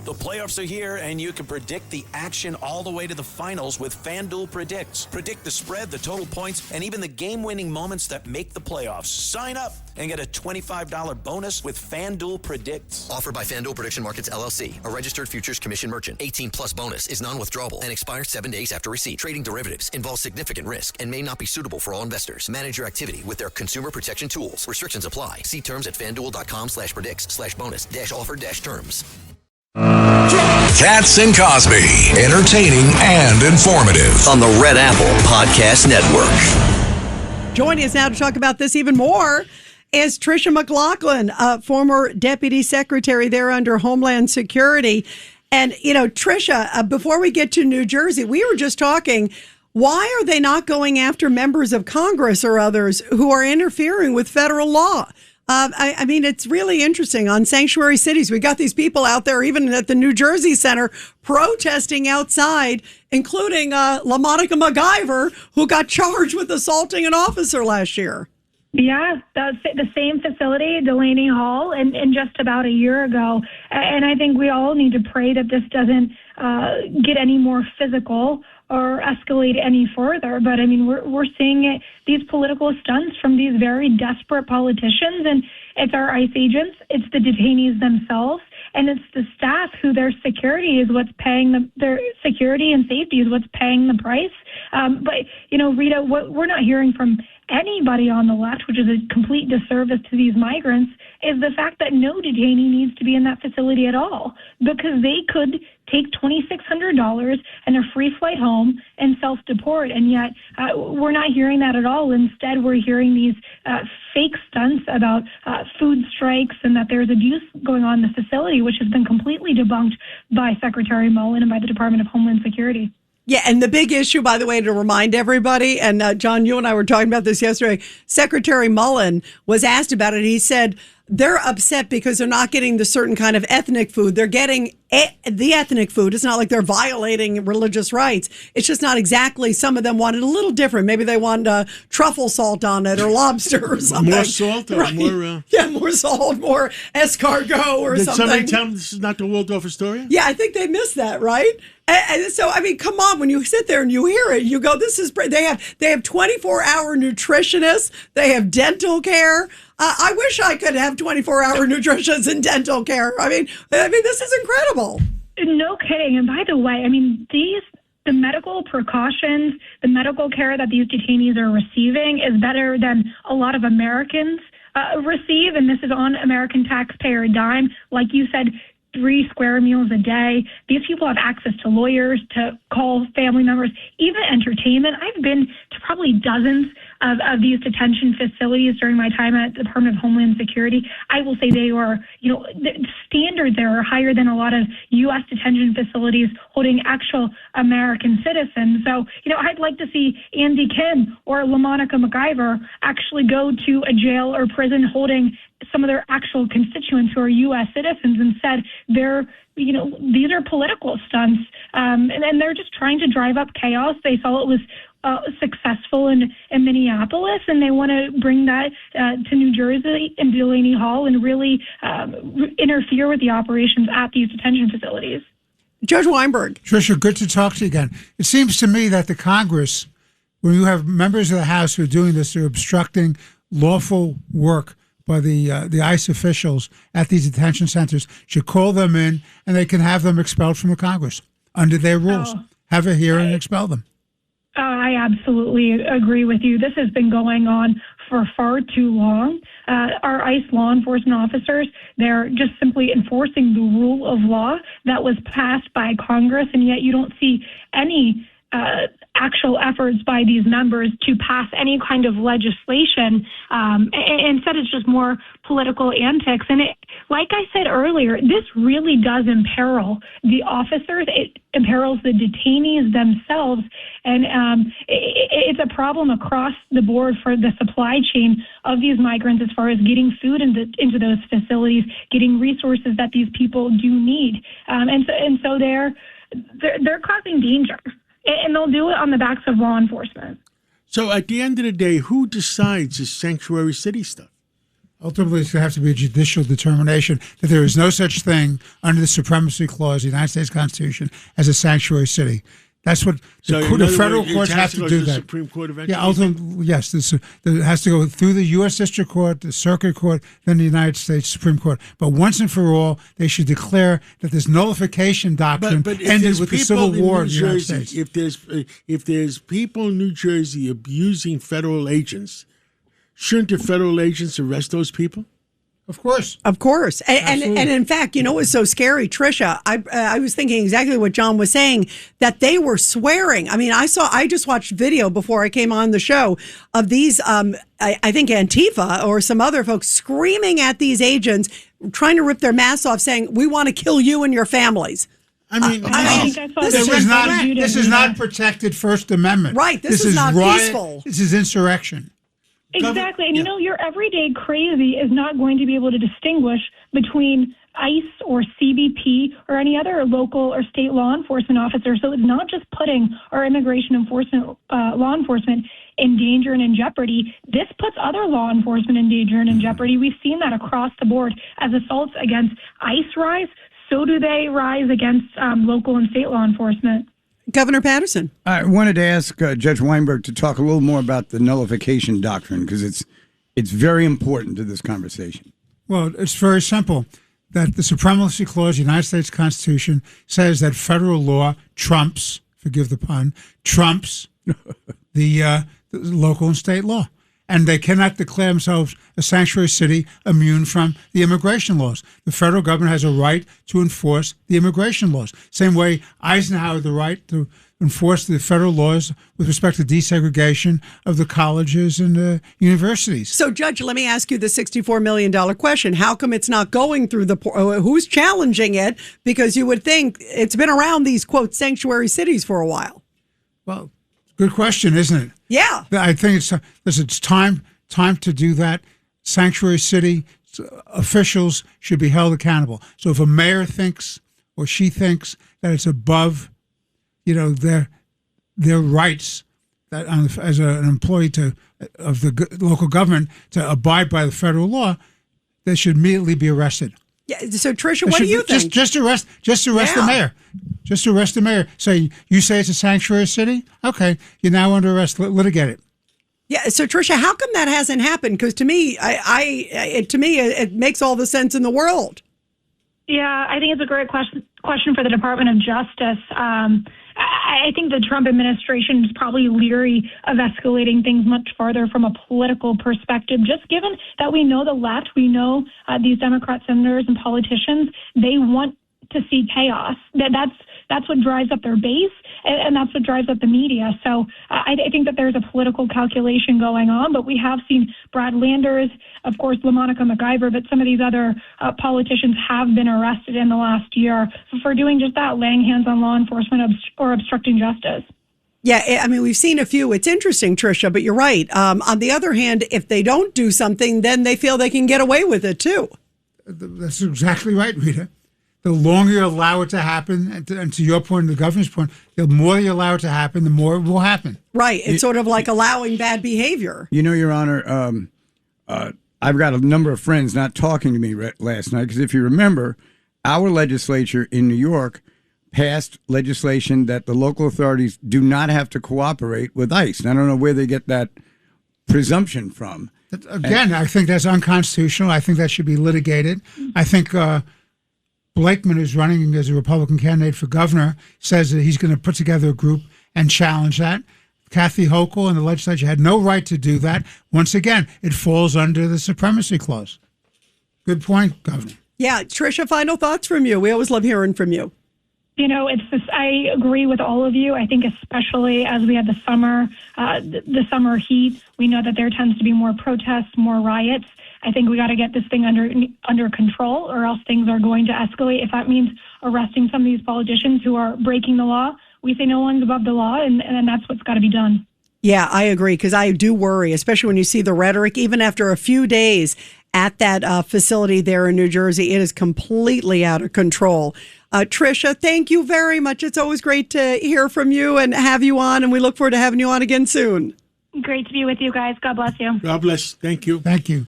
The playoffs are here, and you can predict the action all the way to the finals with FanDuel Predicts. Predict the spread, the total points, and even the game-winning moments that make the playoffs. Sign up and get a $25 bonus with FanDuel Predicts. Offered by FanDuel Prediction Markets, LLC, a registered futures commission merchant. 18 plus bonus is non-withdrawable and expires 7 days after receipt. Trading derivatives involves significant risk and may not be suitable for all investors. Manage your activity with their consumer protection tools. Restrictions apply. See terms at FanDuel.com/predicts/bonus-offer-terms. Katz and Cosby, entertaining and informative On the Red Apple Podcast Network. Joining us now to talk about this even more is Tricia McLaughlin, former deputy secretary there under Homeland Security. And, you know, Tricia, before we get to New Jersey, we were just talking, why are they not going after members of Congress or others who are interfering with federal law? I mean, it's really interesting. On sanctuary cities, we got these people out there, even at the New Jersey Center, protesting outside, including LaMonica MacGyver, who got charged with assaulting an officer last year. Yeah, the same facility, Delaney Hall, and just about a year ago. And I think we all need to pray that this doesn't get any more physical or escalate any further. But I mean, we're seeing it, these political stunts from these very desperate politicians, and it's our ICE agents, it's the detainees themselves, and it's the staff who their security is what's paying their security and safety is what's paying the price. But you know, Rita, what we're not hearing from anybody on the left, which is a complete disservice to these migrants, is the fact that no detainee needs to be in that facility at all, because they could take $2,600 and a free flight home and self-deport. And yet we're not hearing that at all. Instead, we're hearing these fake stunts about food strikes and that there's abuse going on in the facility, which has been completely debunked by Secretary Mullen and by the Department of Homeland Security. Yeah, and the big issue, by the way, to remind everybody, and John, you and I were talking about this yesterday, Secretary Mullen was asked about it. He said they're upset because they're not getting the certain kind of ethnic food. They're getting the ethnic food. It's not like they're violating religious rights. It's just not exactly, some of them wanted a little different. Maybe they wanted truffle salt on it or lobster or something. More salt or right. more... Yeah, more salt, more escargot or something. Did somebody tell them this is not the Waldorf Astoria? Yeah, I think they missed that, right? And so, I mean, come on, when you sit there and you hear it, you go, this is great. They have 24-hour nutritionists. They have dental care. I wish I could have 24-hour nutritionists and dental care. I mean, this is incredible. No kidding. And by the way, I mean, the medical precautions, the medical care that these detainees are receiving is better than a lot of Americans receive. And this is on American taxpayer dime. Like you said, 3 square meals a day. These people have access to lawyers, to call family members, even entertainment. I've been to probably dozens of these detention facilities during my time at the Department of Homeland Security. I will say they are, you know, the standards there are higher than a lot of U.S. detention facilities holding actual American citizens. So, you know, I'd like to see Andy Kim or LaMonica MacGyver actually go to a jail or prison holding some of their actual constituents who are U.S. citizens. Instead, these are political stunts, and they're just trying to drive up chaos. They saw it was successful in Minneapolis, and they want to bring that to New Jersey and Delaney Hall and really interfere with the operations at these detention facilities. Judge Weinberg. Tricia, good to talk to you again. It seems to me that the Congress, when you have members of the House who are doing this, they're obstructing lawful work by the ICE officials at these detention centers, should call them in and they can have them expelled from the Congress under their rules. Have a hearing and expel them. I absolutely agree with you. This has been going on for far too long. Our ICE law enforcement officers, they're just simply enforcing the rule of law that was passed by Congress, and yet you don't see any actual efforts by these members to pass any kind of legislation. Instead, it's just more political antics. And like I said earlier, this really does imperil the officers. It imperils the detainees themselves. And it's a problem across the board for the supply chain of these migrants as far as getting food into those facilities, getting resources that these people do need. And so they're causing danger. And they'll do it on the backs of law enforcement. So at the end of the day, who decides this sanctuary city stuff? Ultimately, it's going to have to be a judicial determination that there is no such thing under the Supremacy Clause of the United States Constitution as a sanctuary city. That's what the federal courts have to do. The that Supreme Court eventually. Yeah, ultimately, yes. It has to go through the U.S. District Court, the Circuit Court, then the United States Supreme Court. But once and for all, they should declare that this nullification doctrine ended with the Civil War in the United States. If there's people in New Jersey abusing federal agents, shouldn't the federal agents arrest those people? Of course. Of course. And in fact, you know what's so scary, Tricia? I was thinking exactly what John was saying, that they were swearing. I mean, I just watched video before I came on the show of these, I think Antifa or some other folks screaming at these agents, trying to rip their masks off, saying, "We want to kill you and your families." I mean, this is not protected First Amendment. Right. This is not peaceful. This is insurrection. Exactly. And, your everyday crazy is not going to be able to distinguish between ICE or CBP or any other local or state law enforcement officer. So it's not just putting our immigration enforcement, law enforcement in danger and in jeopardy. This puts other law enforcement in danger and in jeopardy. We've seen that across the board. As assaults against ICE rise, so do they rise against local and state law enforcement. Governor Patterson. I wanted to ask Judge Weinberg to talk a little more about the nullification doctrine, because it's very important to this conversation. Well, it's very simple. That the Supremacy Clause of the United States Constitution says that federal law trumps, forgive the pun, trumps the local and state law. And they cannot declare themselves a sanctuary city immune from the immigration laws. The federal government has a right to enforce the immigration laws. Same way Eisenhower had the right to enforce the federal laws with respect to desegregation of the colleges and the universities. So, Judge, let me ask you the $64 million question. How come it's not going through who's challenging it? Because you would think it's been around these, quote, sanctuary cities for a while. Well, good question, isn't it? Yeah. I think it's time to do that. Sanctuary city officials should be held accountable. So if a mayor thinks or she thinks that it's above, their rights that as an employee of the local government to abide by the federal law, they should immediately be arrested. Yeah. So, Tricia, what do you think? Just arrest the mayor. Just arrest the mayor. Say, you say it's a sanctuary city? Okay, you're now under arrest. Litigate it. Yeah. So, Tricia, how come that hasn't happened? Because to me, it makes all the sense in the world. Yeah, I think it's a great question for the Department of Justice. I think the Trump administration is probably leery of escalating things much farther from a political perspective, just given that we know the left, we know these Democrat senators and politicians, they want to see chaos. That's what drives up their base, and that's what drives up the media. So I think that there's a political calculation going on, but we have seen Brad Landers, of course, LaMonica McIver, but some of these other politicians have been arrested in the last year for doing just that, laying hands on law enforcement or obstructing justice. Yeah, I mean, we've seen a few. It's interesting, Tricia, but you're right. On the other hand, if they don't do something, then they feel they can get away with it, too. That's exactly right, Rita. The longer you allow it to happen, and to your point, the governor's point, the more you allow it to happen, the more it will happen. Right. It's sort of like allowing bad behavior. Your Honor, I've got a number of friends not talking to me last night because if you remember, our legislature in New York passed legislation that the local authorities do not have to cooperate with ICE. And I don't know where they get that presumption from. Again, I think that's unconstitutional. I think that should be litigated. I think Blakeman, who's running as a Republican candidate for governor, says that he's going to put together a group and challenge that. Kathy Hochul and the legislature had no right to do that. Once again, it falls under the Supremacy Clause. Good point, Governor. Yeah, Tricia, final thoughts from you. We always love hearing from you. I agree with all of you. I think especially as we had the summer heat, we know that there tends to be more protests, more riots. I think we got to get this thing under control, or else things are going to escalate. If that means arresting some of these politicians who are breaking the law, we say no one's above the law, and that's what's got to be done. Yeah, I agree, because I do worry, especially when you see the rhetoric, even after a few days at that facility there in New Jersey. It is completely out of control. Tricia, thank you very much. It's always great to hear from you and have you on, and we look forward to having you on again soon. Great to be with you guys. God bless you. God bless. Thank you. Thank you.